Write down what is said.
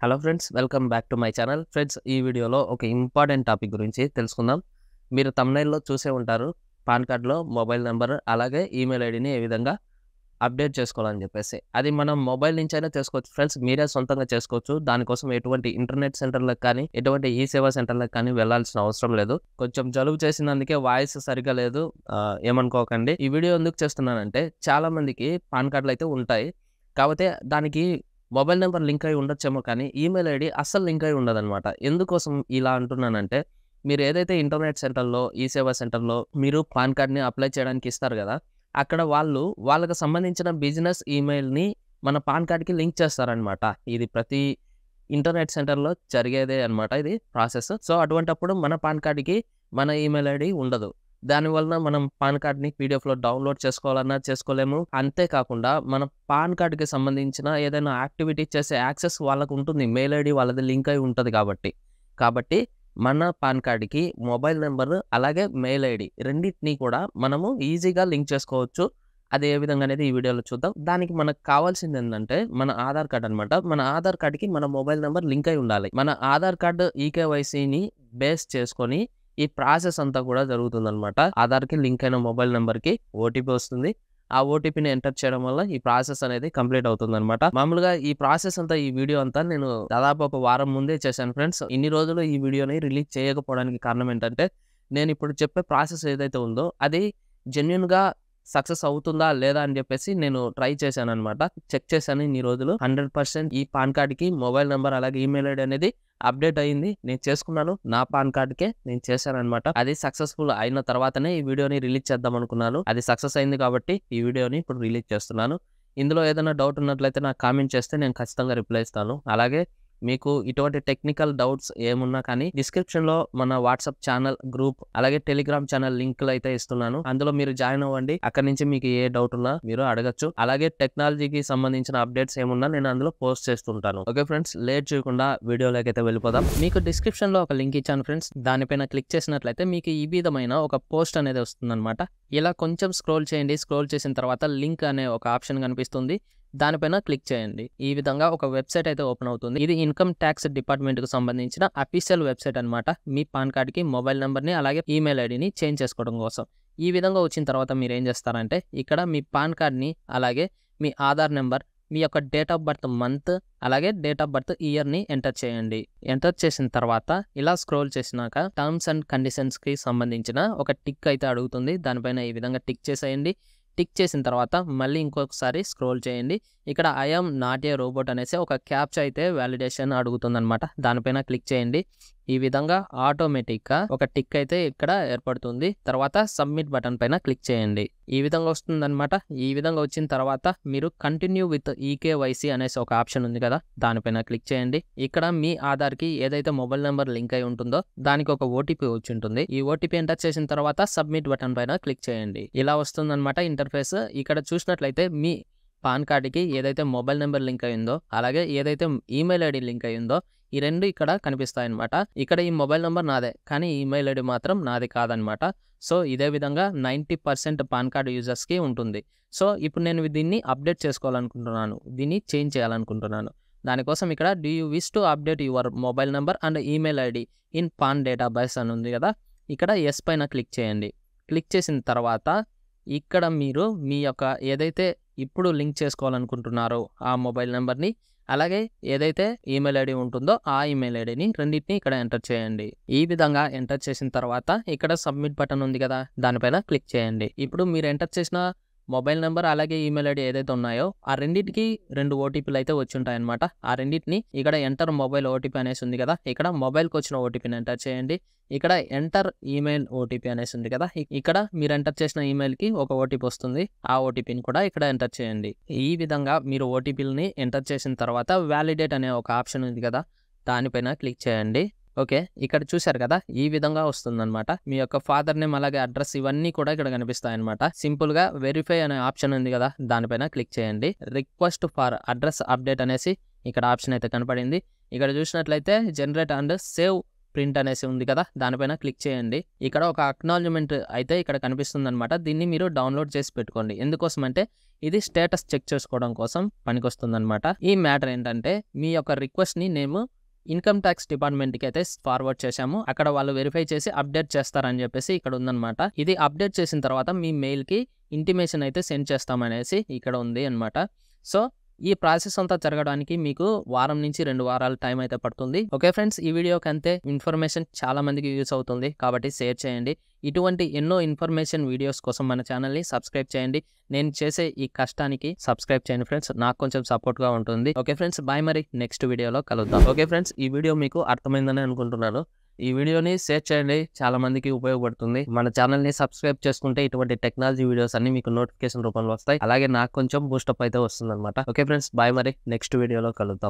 Hello friends, welcome back to my channel. Friends, ఈ వీడియోలో ఒక ఇంపార్టెంట్ టాపిక్ గురించి తెలుసుకుందాం. మీరు థంబ్‌నెయిల్‌లో చూసే ఉంటారు. పాన్ కార్డ్‌లో మొబైల్ నంబర్ అలాగే ఈమెయిల్ ఐడీని ఏ విధంగా అప్డేట్ చేసుకోవాలని చెప్పేసి. అది మనం మొబైల్ నుంచైనా చేసుకోవచ్చు ఫ్రెండ్స్. మీరే సొంతంగా చేసుకోవచ్చు. దానికోసం ఎటువంటి ఇంటర్నెట్ సెంటర్‌లకు కానీ, ఎటువంటి ఈ సేవా సెంటర్‌లకు కానీ వెళ్ళాల్సిన అవసరం లేదు. కొంచెం జలుబు చేసినందుకే వాయిస్ సరిగ్గా లేదు. ఏమనుకోకండి. ఈ వీడియో ఎందుకు చేస్తున్నానంటే, చాలా మందికి పాన్ కార్డ్‌లయితే ఉంటాయి. కాపోతే దానికి మొబైల్ నంబర్ లింక్ అయి ఉండొచ్చేమో కానీ, ఈమెయిల్ ఐడీ అస్సలు లింక్ అయి ఉండదనమాట. ఎందుకోసం ఇలా అంటున్నానంటే, మీరు ఏదైతే ఇంటర్నెట్ సెంటర్‌లో, ఈ సేవా సెంటర్‌లో మీరు పాన్ కార్డ్‌ని అప్లై చేయడానికి ఇస్తారు గదా! అక్కడ వాళ్ళకి సంబంధించిన బిజినెస్ ఈమెయిల్‌ని మన పాన్ కార్డ్‌కి లింక్ చేస్తారనమాట. ఇది ప్రతి ఇంటర్నెట్ సెంటర్‌లో జరిగేదే అనమాట ఇది ప్రాసెస్. సో, అటువంటప్పుడు మన పాన్ కార్డ్‌కి మన ఈమెయిల్ ఐడీ ఉండదు. దానివలన మనం పాన్ కార్డ్‌ని పీడీఎఫ్‌లో డౌన్‌లోడ్ చేసుకోవాలన్నా చేసుకోలేము. అంతే కాకుండా మన పాన్ కార్డ్‌కి సంబంధించిన ఏదైనా యాక్టివిటీ చేసే యాక్సెస్ వాళ్ళకుంటుంది. మెయిల్ ఐడీ వాళ్ళది లింక్ అయి ఉంటది కాబట్టి మన పాన్ కార్డ్‌కి మొబైల్ నంబర్ అలాగే మెయిల్ ఐడీ రెండిటిని కూడా మనము ఈజీగా లింక్ చేసుకోవచ్చు. అది ఏ విధంగా అనేది ఈ వీడియోలో చూద్దాం. దానికి మనకు కావాల్సిందేందంటే మన ఆధార్ కార్డ్ అనమాట. మన ఆధార్ కార్డ్‌కి మన మొబైల్ నంబర్ లింక్ అయి ఉండాలి. మన ఆధార్ కార్డ్ ఈకేవైసీని బేస్ చేసుకొని ఈ ప్రాసెస్ అంతా కూడా జరుగుతుందనమాట. ఆధార్‌కి లింక్ అయిన మొబైల్ నంబర్‌కి ఓటీపీ వస్తుంది. ఆ ఓటీపీని ఎంటర్ చేయడం వల్ల ఈ ప్రాసెస్ అనేది కంప్లీట్ అవుతుందనమాట. మామూలుగా ఈ ప్రాసెస్ అంతా, ఈ వీడియో అంతా నేను దాదాపు ఒక వారం ముందే చేశాను ఫ్రెండ్స్. ఇన్ని రోజులు ఈ వీడియోని రిలీజ్ చేయకపోవడానికి కారణం ఏంటంటే, నేను ఇప్పుడు చెప్పే ప్రాసెస్ ఏదైతే ఉందో అది జెన్యూన్‌గా సక్సెస్ అవుతుందా లేదా అని చెప్పేసి నేను ట్రై చేశాననమాట. చెక్ చేశాను ఇన్ని రోజులు. 100% ఈ పాన్ కార్డ్‌కి మొబైల్ నంబర్ అలాగే ఈమెయిల్ ఐడీ అనేది అప్డేట్ అయింది. నేను చేసుకున్నాను. నా పాన్ కార్డ్‌కే నేను చేశాననమాట. అది సక్సెస్‌ఫుల్ అయిన తర్వాతనే ఈ వీడియోని రిలీజ్ చేద్దాం అనుకున్నాను. అది సక్సెస్ అయింది కాబట్టి ఈ వీడియోని ఇప్పుడు రిలీజ్ చేస్తున్నాను. ఇందులో ఏదైనా డౌట్ ఉన్నట్లయితే నాకు కామెంట్ చేస్తే నేను ఖచ్చితంగా రిప్లై ఇస్తాను. అలాగే మీకు ఇటువంటి టెక్నికల్ డౌట్స్ ఏమున్నా కానీ డిస్క్రిప్షన్‌లో మన వాట్సాప్ ఛానల్, గ్రూప్ అలాగే టెలిగ్రామ్ ఛానల్ లింకులు అయితే ఇస్తున్నాను. అందులో మీరు జాయిన్ అవ్వండి. అక్కడి నుంచి మీకు ఏ డౌట్ ఉన్నా మీరు అడగొచ్చు. అలాగే టెక్నాలజీకి సంబంధించిన అప్డేట్స్ ఏమున్నా నేను అందులో పోస్ట్ చేస్తుంటాను. ఓకే ఫ్రెండ్స్, లేట్ చేయకుండా వీడియోలోకి అయితే వెళ్ళిపోదాం. మీకు డిస్క్రిప్షన్‌లో ఒక లింక్ ఇచ్చాను ఫ్రెండ్స్. దానిపైన క్లిక్ చేసినట్లయితే మీకు ఈ విధమైన ఒక పోస్ట్ అనేది వస్తుందన్నమాట. ఇలా కొంచెం స్క్రోల్ చేయండి. స్క్రోల్ చేసిన తర్వాత లింక్ అనే ఒక ఆప్షన్ కనిపిస్తుంది. దానిపైన క్లిక్ చేయండి. ఈ విధంగా ఒక వెబ్సైట్ అయితే ఓపెన్ అవుతుంది. ఇది ఇన్కమ్ ట్యాక్స్ డిపార్ట్మెంట్‌కి సంబంధించిన అఫీషియల్ వెబ్సైట్ అనమాట. మీ పాన్ కార్డ్‌కి మొబైల్ నంబర్‌ని అలాగే ఈమెయిల్ ఐడీని చేంజ్ చేసుకోవడం కోసం. ఈ విధంగా వచ్చిన తర్వాత మీరు ఏం చేస్తారంటే, ఇక్కడ మీ పాన్ కార్డ్‌ని అలాగే మీ ఆధార్ నెంబర్, మీ యొక్క డేట్ ఆఫ్ బర్త్ మంత్ అలాగే డేట్ ఆఫ్ బర్త్ ఇయర్‌ని ఎంటర్ చేయండి. ఎంటర్ చేసిన తర్వాత ఇలా స్క్రోల్ చేసినాక టర్మ్స్ అండ్ కండిషన్స్‌కి సంబంధించిన ఒక టిక్ అయితే అడుగుతుంది. దానిపైన ఈ విధంగా టిక్ చేసేయండి. టిక్ చేసిన తర్వాత మళ్ళీ ఇంకొకసారి స్క్రోల్ చేయండి. ఇక్కడ I am not a robot అనేసి ఒక క్యాప్చా అయితే వాలిడేషన్ అడుగుతుందనమాట. దానిపైన క్లిక్ చేయండి. ఈ విధంగా ఆటోమేటిక్‌గా ఒక టిక్ అయితే ఇక్కడ ఏర్పడుతుంది. తర్వాత సబ్మిట్ బటన్ పైన క్లిక్ చేయండి. ఈ విధంగా వస్తుందనమాట. ఈ విధంగా వచ్చిన తర్వాత మీరు కంటిన్యూ విత్ ఈకేవైసీ అనేసి ఒక ఆప్షన్ ఉంది కదా, దానిపైన క్లిక్ చేయండి. ఇక్కడ మీ ఆధార్‌కి ఏదైతే మొబైల్ నెంబర్ లింక్ అయి ఉంటుందో దానికి ఒక ఓటీపీ వచ్చి ఉంటుంది. ఈ ఓటీపీ ఎంటర్ చేసిన తర్వాత సబ్మిట్ బటన్ పైన క్లిక్ చేయండి. ఇలా వస్తుందనమాట ఇంటర్ఫేస్. ఇక్కడ చూసినట్లయితే మీ పాన్ కార్డ్‌కి ఏదైతే మొబైల్ నెంబర్ లింక్ అయిందో అలాగే ఏదైతే ఈమెయిల్ ఐడీ లింక్ అయిందో ఈ రెండు ఇక్కడ కనిపిస్తాయన్నమాట. ఇక్కడ ఈ మొబైల్ నంబర్ నాదే, కానీ ఈమెయిల్ ఐడీ మాత్రం నాది కాదనమాట. సో, ఇదే విధంగా 90% పాన్ కార్డ్ యూజర్స్‌కి ఉంటుంది. సో, ఇప్పుడు నేను దీన్ని అప్డేట్ చేసుకోవాలనుకుంటున్నాను. దీన్ని చేంజ్ చేయాలనుకుంటున్నాను. దానికోసం ఇక్కడ do you wish to update your mobile number and email ID in pan database అని ఉంది కదా, ఇక్కడ యెస్ పైన క్లిక్ చేయండి. క్లిక్ చేసిన తర్వాత ఇక్కడ మీరు మీ యొక్క ఏదైతే ఇప్పుడు లింక్ చేసుకోవాలనుకుంటున్నారో ఆ మొబైల్ నంబర్‌ని అలాగే ఏదైతే ఈమెయిల్ ఐడీ ఉంటుందో ఆ ఈమెయిల్ ఐడీని రెండిటిని ఇక్కడ ఎంటర్ చేయండి. ఈ విధంగా ఎంటర్ చేసిన తర్వాత ఇక్కడ సబ్మిట్ బటన్ ఉంది కదా, దానిపైన క్లిక్ చేయండి. ఇప్పుడు మీరు ఎంటర్ చేసిన మొబైల్ నెంబర్ అలాగే ఈమెయిల్ ఐడీ ఏదైతే ఉన్నాయో ఆ రెండిటికి 2 ఓటీపీలు అయితే వచ్చి ఉంటాయన్నమాట. ఆ రెండిటిని ఇక్కడ ఎంటర్ మొబైల్ ఓటీపీ అనేసి ఉంది కదా, ఇక్కడ మొబైల్‌కి వచ్చిన ఓటీపీని ఎంటర్ చేయండి. ఇక్కడ ఎంటర్ ఈమెయిల్ ఓటీపీ అనేసి ఉంది కదా, ఇక్కడ మీరు ఎంటర్ చేసిన ఈమెయిల్‌కి ఒక ఓటీపీ వస్తుంది. ఆ ఓటీపీని కూడా ఇక్కడ ఎంటర్ చేయండి. ఈ విధంగా మీరు ఓటీపీలని ఎంటర్ చేసిన తర్వాత వాలిడేట్ అనే ఒక ఆప్షన్ ఉంది కదా, దానిపైన క్లిక్ చేయండి. ఓకే, ఇక్కడ చూశారు కదా, ఈ విధంగా వస్తుందన్నమాట. మీ యొక్క ఫాదర్ నేమ్ అలాగే అడ్రస్ ఇవన్నీ కూడా ఇక్కడ కనిపిస్తాయన్నమాట. సింపుల్‌గా వెరిఫై అనే ఆప్షన్ ఉంది కదా, దానిపైన క్లిక్ చేయండి. రిక్వెస్ట్ ఫర్ అడ్రస్ అప్డేట్ అనేసి ఇక్కడ ఆప్షన్ అయితే కనపడింది. ఇక్కడ చూసినట్లయితే జనరేట్ అండ్ సేవ్ ప్రింట్ అనేసి ఉంది కదా, దానిపైన క్లిక్ చేయండి. ఇక్కడ ఒక అక్నాలజ్మెంట్ అయితే ఇక్కడ కనిపిస్తుందనమాట. దీన్ని మీరు డౌన్లోడ్ చేసి పెట్టుకోండి. ఎందుకోసం అంటే ఇది స్టేటస్ చెక్ చేసుకోవడం కోసం పనికొస్తుందనమాట. ఈ మ్యాటర్ ఏంటంటే మీ యొక్క రిక్వెస్ట్ని మేము ఇన్కమ్ ట్యాక్స్ డిపార్ట్మెంట్కి అయితే ఫార్వర్డ్ చేశాము. అక్కడ వాళ్ళు వెరిఫై చేసి అప్డేట్ చేస్తారని చెప్పేసి ఇక్కడ ఉందన్నమాట. ఇది అప్డేట్ చేసిన తర్వాత మీ మెయిల్కి ఇంటిమేషన్ అయితే సెండ్ చేస్తామనేసి ఇక్కడ ఉంది అనమాట. సో ఈ ప్రాసెస్ అంతా జరగడానికి మీకు వారం నుంచి 2 వారాల టైం అయితే పడుతుంది. ఓకే ఫ్రెండ్స్, ఈ వీడియోకి అంతే. ఇన్ఫర్మేషన్ చాలా మందికి యూస్ అవుతుంది కాబట్టి షేర్ చేయండి. ఇటువంటి ఎన్నో ఇన్ఫర్మేషన్ వీడియోస్ కోసం మన ఛానల్ని సబ్స్క్రైబ్ చేయండి. నేను చేసే ఈ కష్టానికి సబ్స్క్రైబ్ చేయండి ఫ్రెండ్స్, నాకు కొంచెం సపోర్ట్గా ఉంటుంది. Okay friends, bye. మరి నెక్స్ట్ వీడియోలో కలుద్దాం. ఓకే ఫ్రెండ్స్, ఈ వీడియో మీకు అర్థమైందని అనుకుంటున్నాను. ఈ వీడియోని షేర్ చేయండి, చాలా మందికి ఉపయోగపడుతుంది. మన ఛానల్ని సబ్స్క్రైబ్ చేసుకుంటే ఇటువంటి టెక్నాలజీ వీడియోస్ అన్ని మీకు నోటిఫికేషన్ రూపంలో వస్తాయి. అలాగే నాకు కొంచెం బూస్టప్ అయితే వస్తుంది అనమాట. Okay friends, bye. మరి నెక్స్ట్ వీడియోలో కలుద్దాం.